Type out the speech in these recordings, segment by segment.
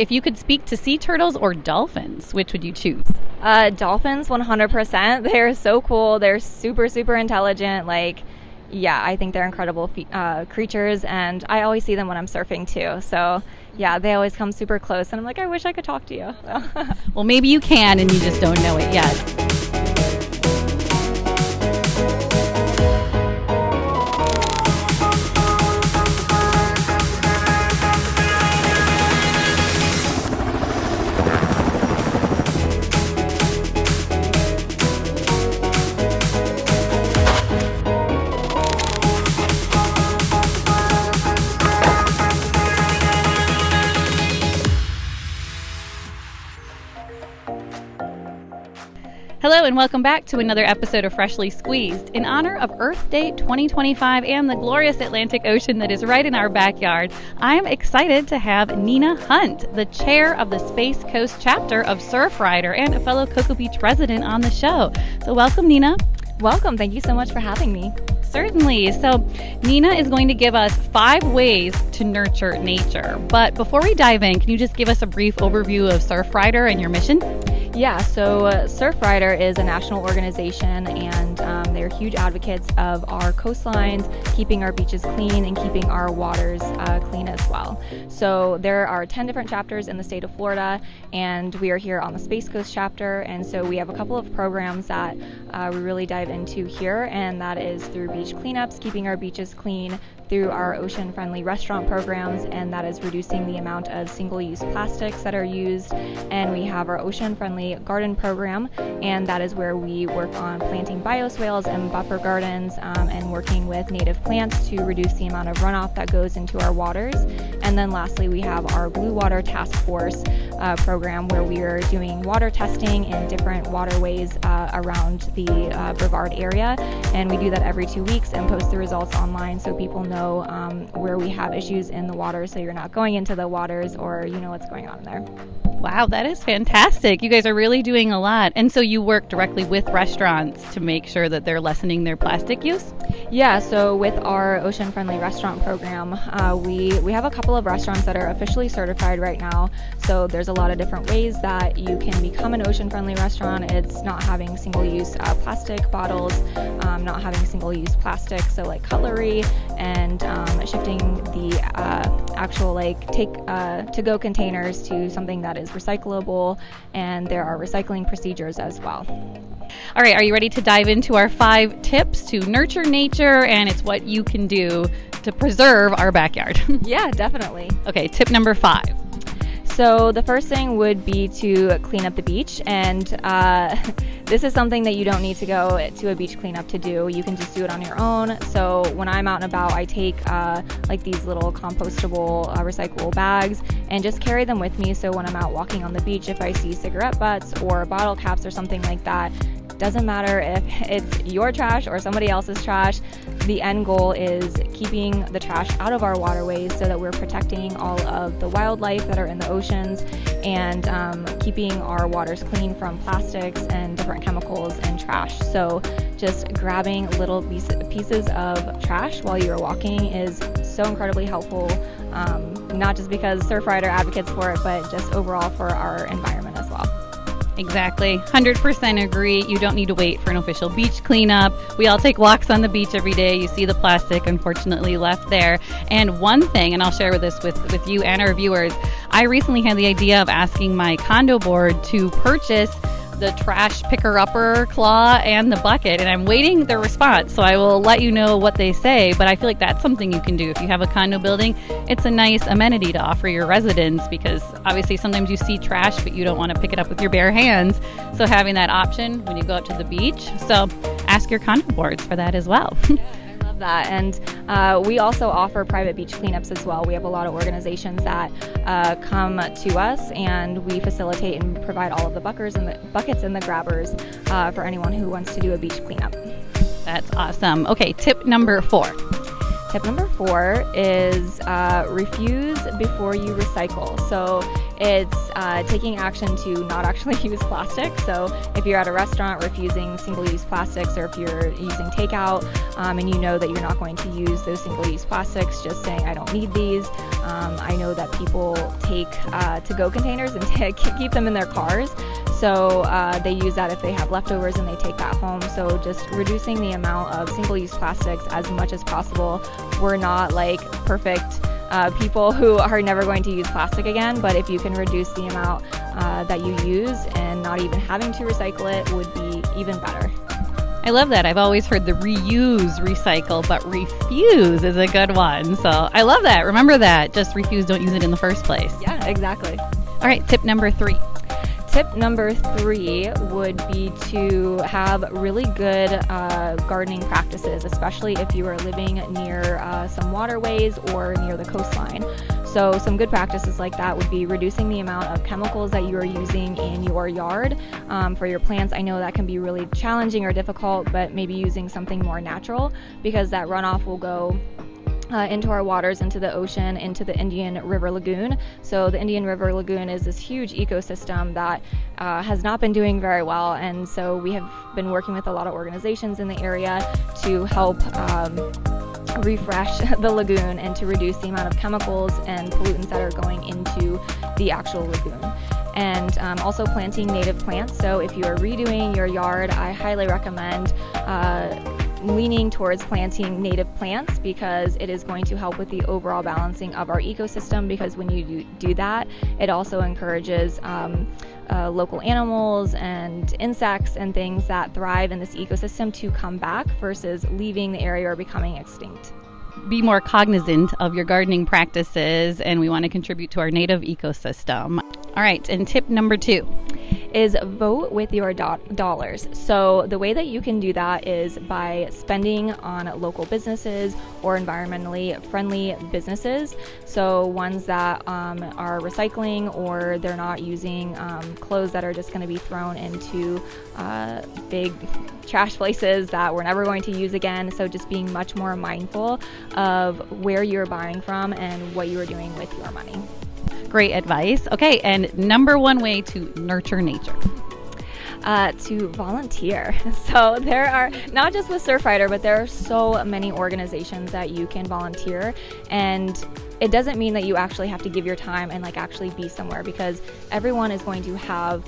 if you could speak to sea turtles or dolphins, which would you choose? Dolphins, 100%. They're so cool. They're super, super intelligent. I think they're incredible creatures, and I always see them when I'm surfing too. So, yeah, they always come super close, and I'm like, I wish I could talk to you. Well, maybe you can, and you just don't know it yet. Hello and welcome back to another episode of Freshly Squeezed. In honor of Earth Day 2025 and the glorious Atlantic Ocean that is right in our backyard, I'm excited to have Nina Hunt, the chair of the Space Coast chapter of Surfrider and a fellow Cocoa Beach resident, on the show. So welcome, Nina. Welcome. Thank you so much for having me. Certainly. So Nina is going to give us 5 ways to nurture nature. But before we dive in, can you just give us a brief overview of Surfrider and your mission? Yeah, so Surfrider is a national organization, and they're huge advocates of our coastlines, keeping our beaches clean and keeping our waters clean as well. So there are 10 different chapters in the state of Florida, and we are here on the Space Coast chapter, and so we have a couple of programs that we really dive into here, and that is through beach cleanups, keeping our beaches clean, through our ocean-friendly restaurant programs, and that is reducing the amount of single-use plastics that are used. And we have our ocean-friendly garden program, and that is where we work on planting bioswales and buffer gardens and working with native plants to reduce the amount of runoff that goes into our waters. And then lastly, we have our Blue Water Task Force program, where we are doing water testing in different waterways around the Brevard area, and we do that every 2 weeks and post the results online so people know where we have issues in the water, so you're not going into the waters or you know what's going on there. Wow, that is fantastic. You guys are really doing a lot. And so you work directly with restaurants to make sure that they're lessening their plastic use? Yeah, so with our ocean-friendly restaurant program, we have a couple of restaurants that are officially certified right now. So there's a lot of different ways that you can become an ocean-friendly restaurant. It's not having single-use plastic bottles, not having single-use plastic, so like cutlery, and shifting the actual take to-go containers to something that is recyclable, and there are recycling procedures as well. All right, are you ready to dive into our 5 tips to nurture nature, and it's what you can do to preserve our backyard? Yeah, definitely. Okay, tip number 5. So the first thing would be to clean up the beach, and this is something that you don't need to go to a beach cleanup to do. You can just do it on your own. So when I'm out and about, I take these little compostable, recyclable bags and just carry them with me. So when I'm out walking on the beach, if I see cigarette butts or bottle caps or something like that, doesn't matter if it's your trash or somebody else's trash. The end goal is keeping the trash out of our waterways so that we're protecting all of the wildlife that are in the oceans, and keeping our waters clean from plastics and different chemicals and trash. So just grabbing little pieces of trash while you're walking is so incredibly helpful, not just because Surfrider advocates for it, but just overall for our environment as well. Exactly. 100% agree. You don't need to wait for an official beach cleanup. We all take walks on the beach every day. You see the plastic, unfortunately, left there. And one thing, and I'll share this with you and our viewers, I recently had the idea of asking my condo board to purchase the trash picker-upper claw and the bucket, and I'm waiting their response, so I will let you know what they say. But I feel like that's something you can do if you have a condo building. It's a nice amenity to offer your residents, because obviously sometimes you see trash but you don't want to pick it up with your bare hands, so having that option when you go out to the beach. So ask your condo boards for that as well. That. And we also offer private beach cleanups as well. We have a lot of organizations that come to us, and we facilitate and provide all of the buckets and the grabbers for anyone who wants to do a beach cleanup. That's awesome. Okay, tip number 4. Tip number 4 is refuse before you recycle. So It's taking action to not actually use plastic. So if you're at a restaurant refusing single-use plastics, or if you're using takeout and you know that you're not going to use those single-use plastics, just saying, I don't need these. I know that people take to-go containers and keep them in their cars. So they use that if they have leftovers and they take that home. So just reducing the amount of single-use plastics as much as possible. We're not like perfect people who are never going to use plastic again, but if you can reduce the amount that you use and not even having to recycle it would be even better. I love that. I've always heard the reuse, recycle, but refuse is a good one. So I love that. Remember that. Just refuse, don't use it in the first place. Yeah, exactly. All right, tip number 3. Tip number 3 would be to have really good gardening practices, especially if you are living near some waterways or near the coastline. So some good practices like that would be reducing the amount of chemicals that you are using in your yard for your plants. I know that can be really challenging or difficult, but maybe using something more natural, because that runoff will go into our waters, into the ocean, into the Indian River Lagoon. So the Indian River Lagoon is this huge ecosystem that has not been doing very well, and so we have been working with a lot of organizations in the area to help refresh the lagoon and to reduce the amount of chemicals and pollutants that are going into the actual lagoon. And also planting native plants. So if you are redoing your yard, I highly recommend leaning towards planting native plants, because it is going to help with the overall balancing of our ecosystem, because when you do that, it also encourages local animals and insects and things that thrive in this ecosystem to come back versus leaving the area or becoming extinct. Be more cognizant of your gardening practices, and we want to contribute to our native ecosystem. All right, and tip number 2 is vote with your dollars. So the way that you can do that is by spending on local businesses or environmentally friendly businesses. So ones that are recycling, or they're not using clothes that are just going to be thrown into big trash places that we're never going to use again. So just being much more mindful of where you're buying from and what you are doing with your money. Great advice. Okay, and number 1 way to nurture nature. To volunteer. So there are, not just with Surfrider, but there are so many organizations that you can volunteer, and it doesn't mean that you actually have to give your time and like actually be somewhere, because everyone is going to have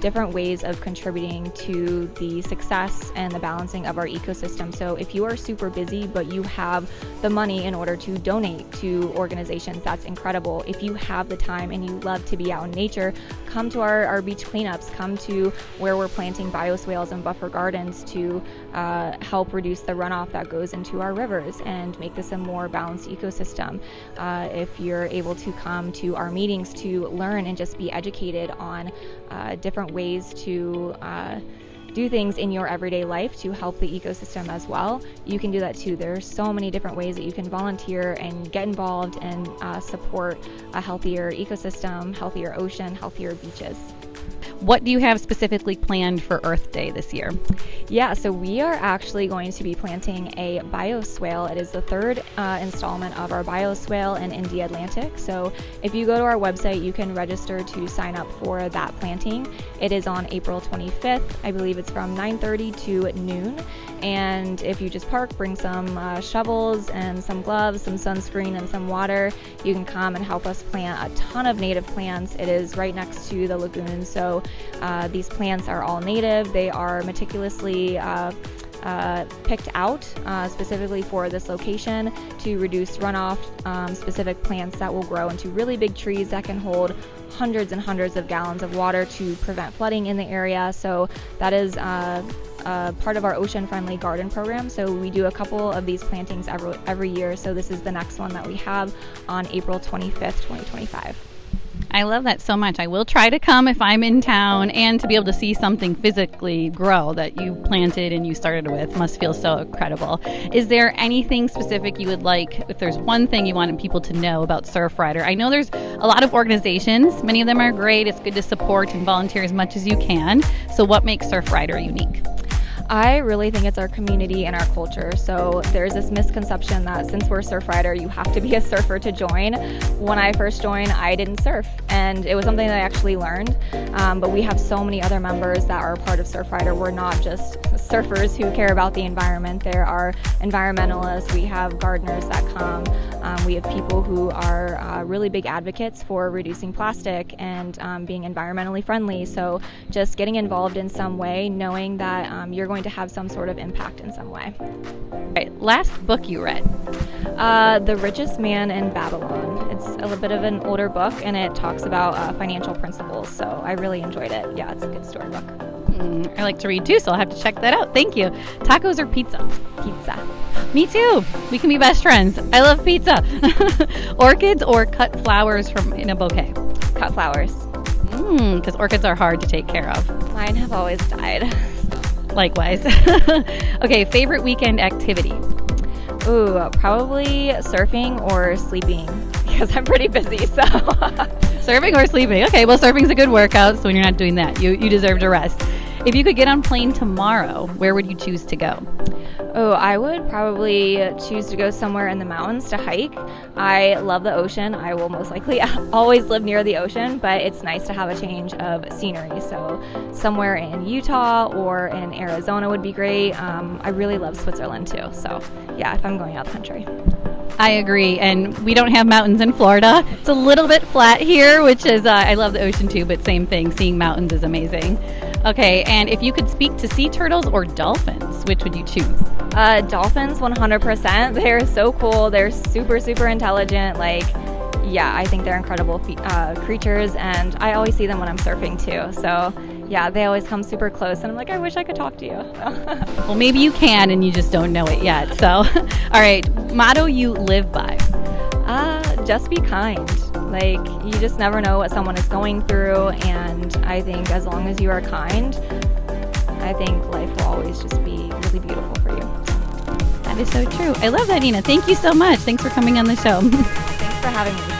different ways of contributing to the success and the balancing of our ecosystem. So if you are super busy but you have the money in order to donate to organizations, that's incredible. If you have the time and you love to be out in nature, come to our beach cleanups, come to where we're planting bioswales and buffer gardens to help reduce the runoff that goes into our rivers and make this a more balanced ecosystem. If you're able to come to our meetings to learn and just be educated on different ways to do things in your everyday life to help the ecosystem as well, you can do that too. There are so many different ways that you can volunteer and get involved and support a healthier ecosystem, healthier ocean, healthier beaches. What do you have specifically planned for Earth Day this year? Yeah, so we are actually going to be planting a bioswale. It is the 3rd installment of our bioswale in the Atlantic. So if you go to our website, you can register to sign up for that planting. It is on April 25th. I believe it's from 9:30 to noon. And if you just park, bring some shovels and some gloves, some sunscreen, and some water, you can come and help us plant a ton of native plants. It is right next to the lagoon. So these plants are all native. They are meticulously picked out specifically for this location to reduce runoff, specific plants that will grow into really big trees that can hold hundreds and hundreds of gallons of water to prevent flooding in the area. So that is part of our ocean-friendly garden program. So we do a couple of these plantings every year. So this is the next one that we have on April 25th, 2025. I love that so much. I will try to come if I'm in town, and to be able to see something physically grow that you planted and you started with must feel so incredible. Is there anything specific you would like, if there's one thing you wanted people to know about Surfrider? I know there's a lot of organizations. Many of them are great. It's good to support and volunteer as much as you can. So what makes Surfrider unique? I really think it's our community and our culture. So there's this misconception that since we're Surfrider, you have to be a surfer to join. When I first joined, I didn't surf, and it was something that I actually learned. But we have so many other members that are part of Surfrider. We're not just surfers who care about the environment. There are environmentalists. We have gardeners that come. We have people who are really big advocates for reducing plastic and being environmentally friendly. So just getting involved in some way, knowing that you're going to have some sort of impact in some way. All right, last book you read? The Richest Man in Babylon. It's a little bit of an older book, and it talks about financial principles. So I really enjoyed it. Yeah, it's a good storybook. I like to read too, so I'll have to check that out. Thank you. Tacos or pizza? Pizza. Me too. We can be best friends. I love pizza. Orchids or cut flowers from in a bouquet? Cut flowers. Because orchids are hard to take care of. Mine have always died. Likewise. Okay, favorite weekend activity? Ooh, probably surfing or sleeping because I'm pretty busy, so. Surfing or sleeping? Okay, well, surfing's a good workout, so when you're not doing that, you deserve to rest. If you could get on a plane tomorrow, where would you choose to go? Oh, I would probably choose to go somewhere in the mountains to hike. I love the ocean. I will most likely always live near the ocean, but it's nice to have a change of scenery. So somewhere in Utah or in Arizona would be great. I really love Switzerland too. So yeah, if I'm going out the country. I agree, and we don't have mountains in Florida. It's a little bit flat here, which is, I love the ocean too, but same thing, seeing mountains is amazing. Okay, and if you could speak to sea turtles or dolphins, which would you choose? Dolphins, 100%. They're so cool. They're super, super intelligent. Like, yeah, I think they're incredible creatures, and I always see them when I'm surfing too. So yeah, they always come super close, and I'm like, I wish I could talk to you. Well, maybe you can, and you just don't know it yet. So, all right, motto you live by? Just be kind. Like, you just never know what someone is going through, and I think as long as you are kind, I think life will always just be really beautiful for you. That is so true. I love that, Nina. Thank you so much. Thanks for coming on the show. Thanks for having me.